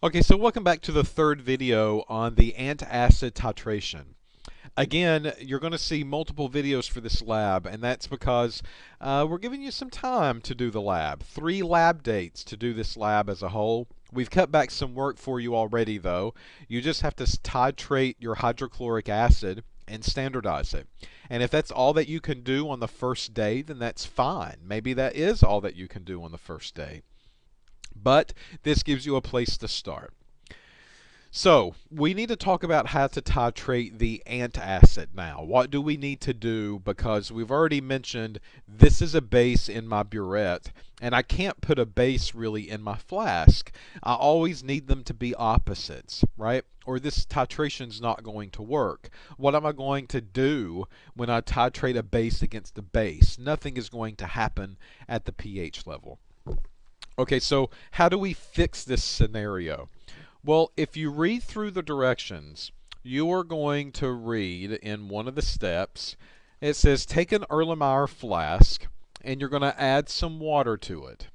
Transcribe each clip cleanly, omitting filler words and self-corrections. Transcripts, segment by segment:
Okay, so welcome back to the third video on the antacid titration. Again, you're going to see multiple videos for this lab, and that's because we're giving you some time to do the lab. 3 lab dates to do this lab as a whole. We've cut back some work for you already, though. You just have to titrate your hydrochloric acid and standardize it. And if that's all that you can do on the first day, then that's fine. Maybe that is all that you can do on the first day. But this gives you a place to start. So, we need to talk about how to titrate the antacid now. What do we need to do? Because we've already mentioned this is a base in my burette, and I can't put a base really in my flask. I always need them to be opposites, right? Or this titration's not going to work. What am I going to do when I titrate a base against a base? Nothing is going to happen at the pH level. Okay, so how do we fix this scenario? Well, if you read through the directions, you are going to read in one of the steps, it says take an Erlenmeyer flask and you're going to add some water to it.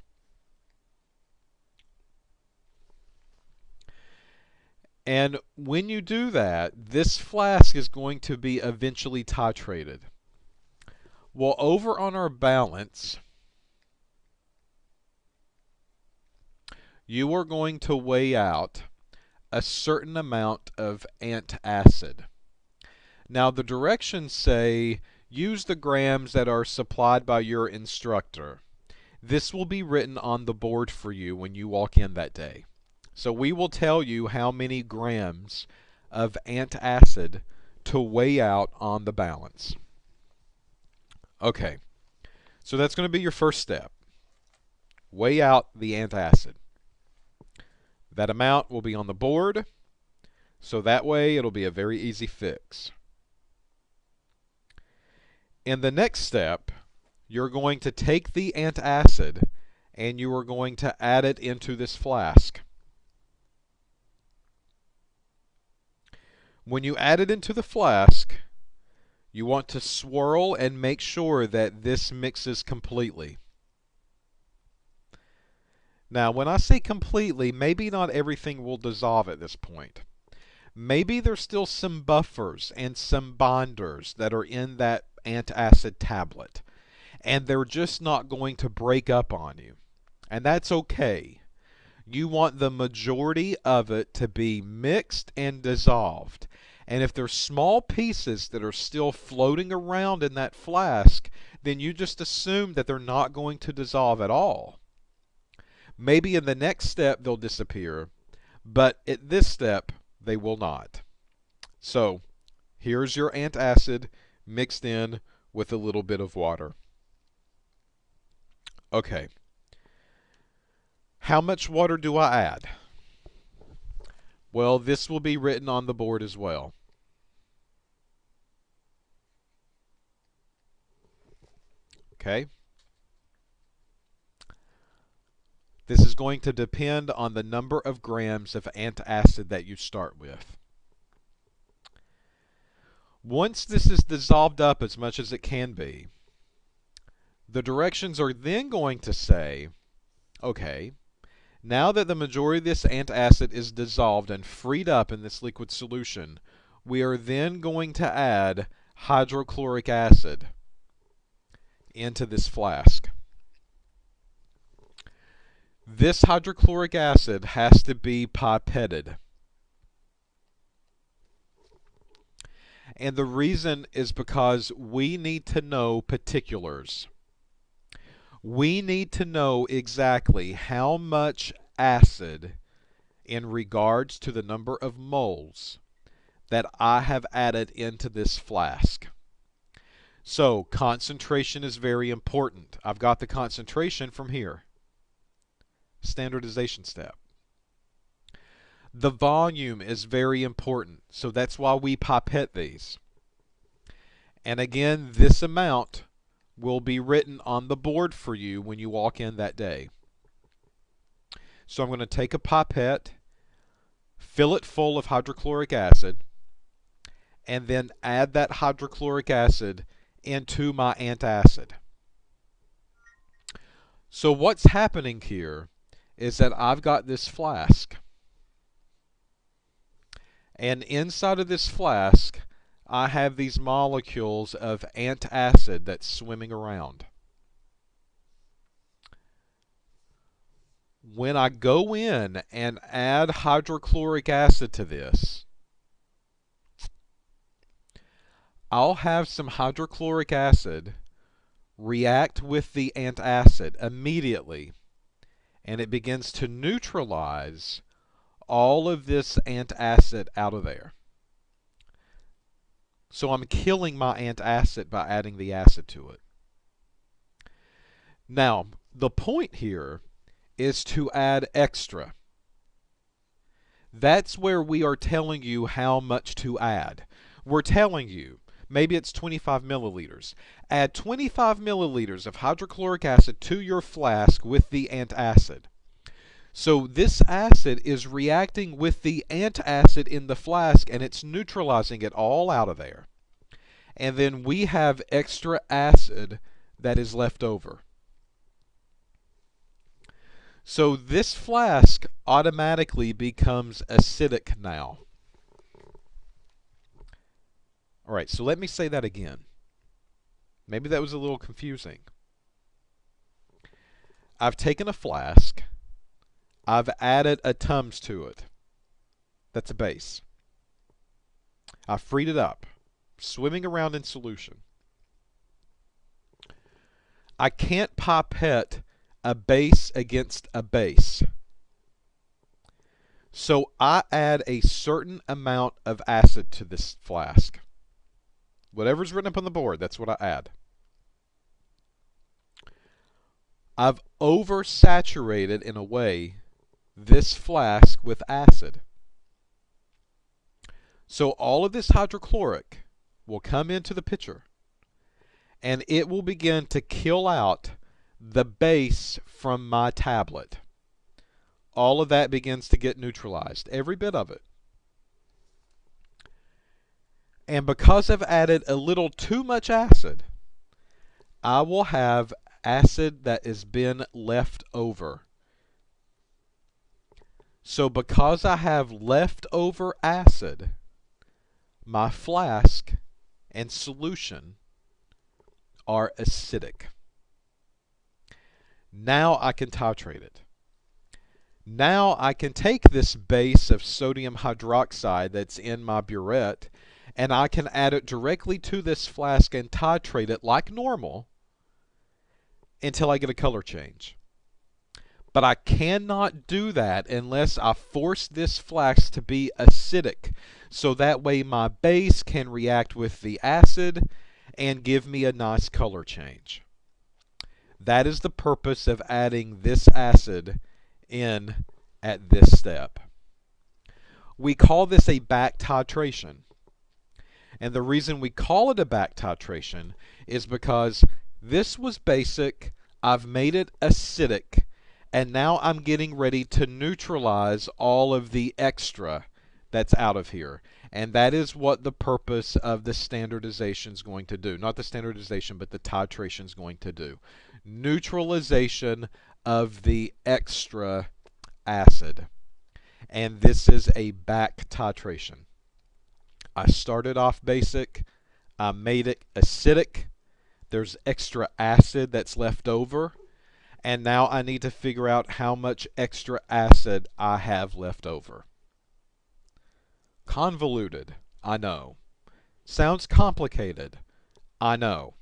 And when you do that, this flask is going to be eventually titrated. Well, over on our balance, you are going to weigh out a certain amount of antacid. Now the directions say use the grams that are supplied by your instructor. This will be written on the board for you when you walk in that day. So we will tell you how many grams of antacid to weigh out on the balance. Okay, so that's going to be your first step. Weigh out the antacid. That amount will be on the board, so that way it'll be a very easy fix. In the next step, you're going to take the antacid and you are going to add it into this flask. When you add it into the flask, you want to swirl and make sure that this mixes completely. Now, when I say completely, maybe not everything will dissolve at this point. Maybe there's still some buffers and some binders that are in that antacid tablet, and they're just not going to break up on you. And that's okay. You want the majority of it to be mixed and dissolved. And if there's small pieces that are still floating around in that flask, then you just assume that they're not going to dissolve at all. Maybe in the next step they'll disappear, but at this step they will not. So here's your antacid mixed in with a little bit of water. Okay. How much water do I add? Well, this will be written on the board as well. Okay. This is going to depend on the number of grams of antacid that you start with. Once this is dissolved up as much as it can be, the directions are then going to say, okay, now that the majority of this antacid is dissolved and freed up in this liquid solution, we are then going to add hydrochloric acid into this flask. This hydrochloric acid has to be pipetted. And the reason is because we need to know particulars. We need to know exactly how much acid in regards to the number of moles that I have added into this flask. So concentration is very important. I've got the concentration from here. Standardization step. The volume is very important, so that's why we pipette these. And again, this amount will be written on the board for you when you walk in that day. So I'm going to take a pipette, fill it full of hydrochloric acid, and then add that hydrochloric acid into my antacid. So what's happening here is that I've got this flask. And inside of this flask, I have these molecules of antacid that's swimming around. When I go in and add hydrochloric acid to this, I'll have some hydrochloric acid react with the antacid immediately, and it begins to neutralize all of this antacid out of there. So I'm killing my antacid by adding the acid to it. Now, the point here is to add extra. That's where we are telling you how much to add. We're telling you, maybe it's 25 milliliters. Add 25 milliliters of hydrochloric acid to your flask with the antacid. So this acid is reacting with the antacid in the flask, and it's neutralizing it all out of there. And then we have extra acid that is left over. So this flask automatically becomes acidic now. All right, so let me say that again. Maybe that was a little confusing. I've taken a flask. I've added a Tums to it. That's a base. I freed it up, swimming around in solution. I can't pipette a base against a base. So I add a certain amount of acid to this flask. Whatever's written up on the board, that's what I add. I've oversaturated, in a way, this flask with acid. So all of this hydrochloric will come into the pitcher, and it will begin to kill out the base from my tablet. All of that begins to get neutralized, every bit of it. And because I've added a little too much acid, I will have acid that has been left over. So because I have leftover acid, my flask and solution are acidic. Now I can titrate it. Now I can take this base of sodium hydroxide that's in my burette, and I can add it directly to this flask and titrate it like normal until I get a color change. But I cannot do that unless I force this flask to be acidic, so that way my base can react with the acid and give me a nice color change. That is the purpose of adding this acid in at this step. We call this a back titration. And the reason we call it a back titration is because this was basic, I've made it acidic, and now I'm getting ready to neutralize all of the extra that's out of here. And that is what the purpose of the standardization is going to do. Not the standardization, but the titration is going to do. Neutralization of the extra acid. And this is a back titration. I started off basic. I made it acidic. There's extra acid that's left over. And now I need to figure out how much extra acid I have left over. Convoluted, I know. Sounds complicated, I know.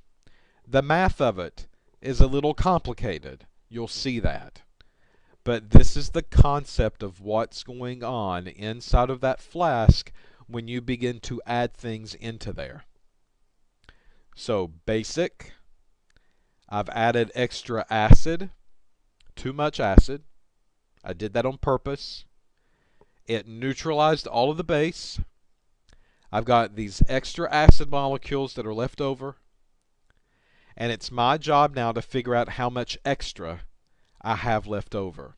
The math of it is a little complicated. You'll see that. But this is the concept of what's going on inside of that flask when you begin to add things into there. So basic, I've added extra acid, too much acid. I did that on purpose. It neutralized all of the base. I've got these extra acid molecules that are left over. And it's my job now to figure out how much extra I have left over.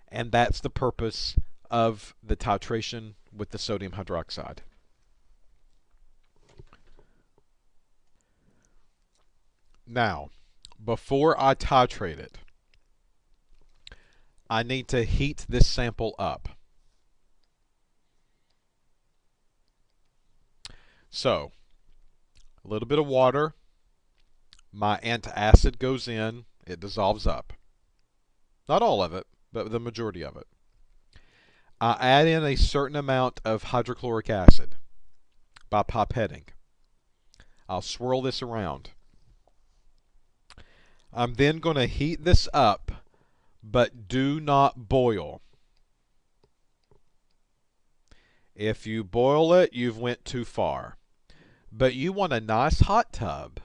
And that's the purpose of the titration with the sodium hydroxide. Now, before I titrate it, I need to heat this sample up. So, a little bit of water, my antacid goes in, it dissolves up. Not all of it, but the majority of it. I add in a certain amount of hydrochloric acid by pipetting. I'll swirl this around. I'm then going to heat this up, but do not boil. If you boil it, you've went too far. But you want a nice hot tub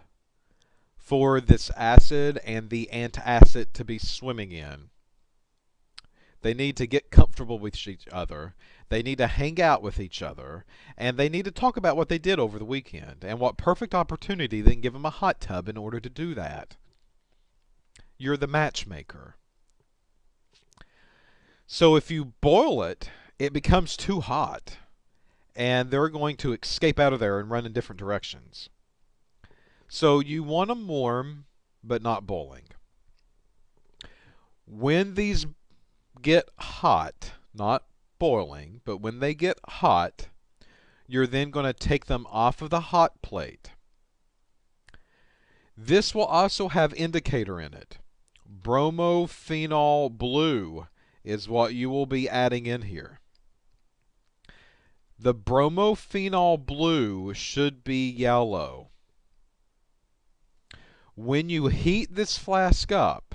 for this acid and the antacid to be swimming in. They need to get comfortable with each other. They need to hang out with each other. And they need to talk about what they did over the weekend. And what perfect opportunity than give them a hot tub in order to do that. You're the matchmaker. So if you boil it, it becomes too hot. And they're going to escape out of there and run in different directions. So you want them warm, but not boiling. When these get hot, not boiling, but when they get hot, you're then going to take them off of the hot plate. This will also have indicator in it. Bromophenol blue is what you will be adding in here. The bromophenol blue should be yellow. When you heat this flask up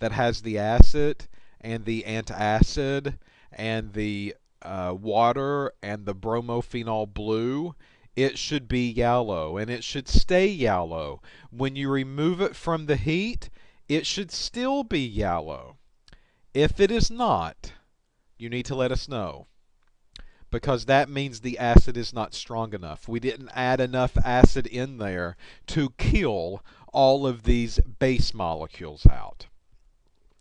that has the acid and the antacid and the water and the bromophenol blue, it should be yellow and it should stay yellow. When you remove it from the heat, it should still be yellow. If it is not, you need to let us know, because that means the acid is not strong enough. We didn't add enough acid in there to kill all of these base molecules out.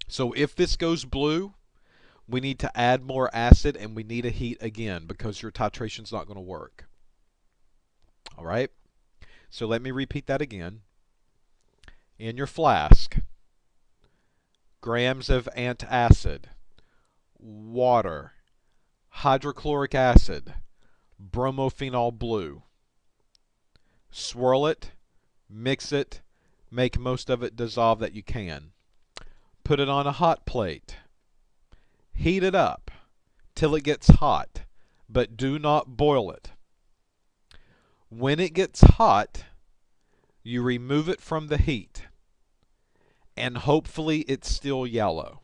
So if this goes blue, we need to add more acid and we need to heat again because your titration is not going to work. All right? So let me repeat that again. In your flask, grams of antacid, water, hydrochloric acid, bromophenol blue. Swirl it, mix it, make most of it dissolve that you can. Put it on a hot plate. Heat it up till it gets hot, but do not boil it. When it gets hot, you remove it from the heat, and hopefully it's still yellow.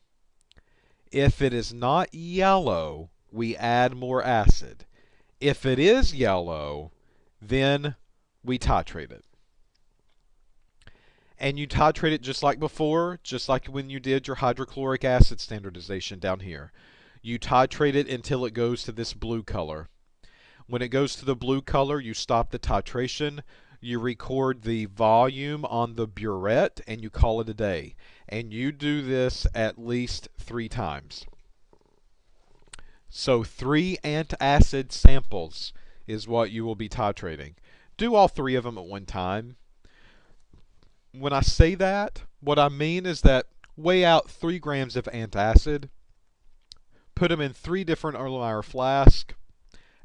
If it is not yellow, we add more acid. If it is yellow, then we titrate it. And you titrate it just like before, just like when you did your hydrochloric acid standardization down here. You titrate it until it goes to this blue color. When it goes to the blue color, you stop the titration, you record the volume on the burette, and you call it a day. And you do this at least 3 times. So 3 antacid samples is what you will be titrating. Do all 3 of them at one time. When I say that, what I mean is that weigh out 3 grams of antacid, put them in 3 different Erlenmeyer flasks,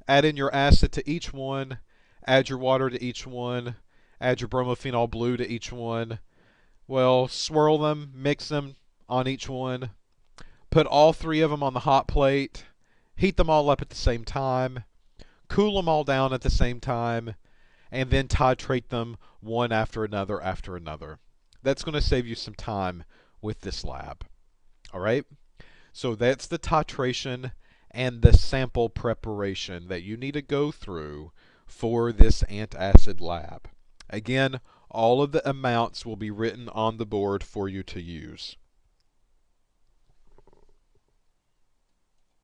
add in your acid to each one, add your water to each one, add your bromophenol blue to each one. Well, swirl them, mix them on each one, put all 3 of them on the hot plate, heat them all up at the same time, cool them all down at the same time, and then titrate them one after another after another. That's going to save you some time with this lab. All right? So that's the titration and the sample preparation that you need to go through for this antacid lab. Again, all of the amounts will be written on the board for you to use.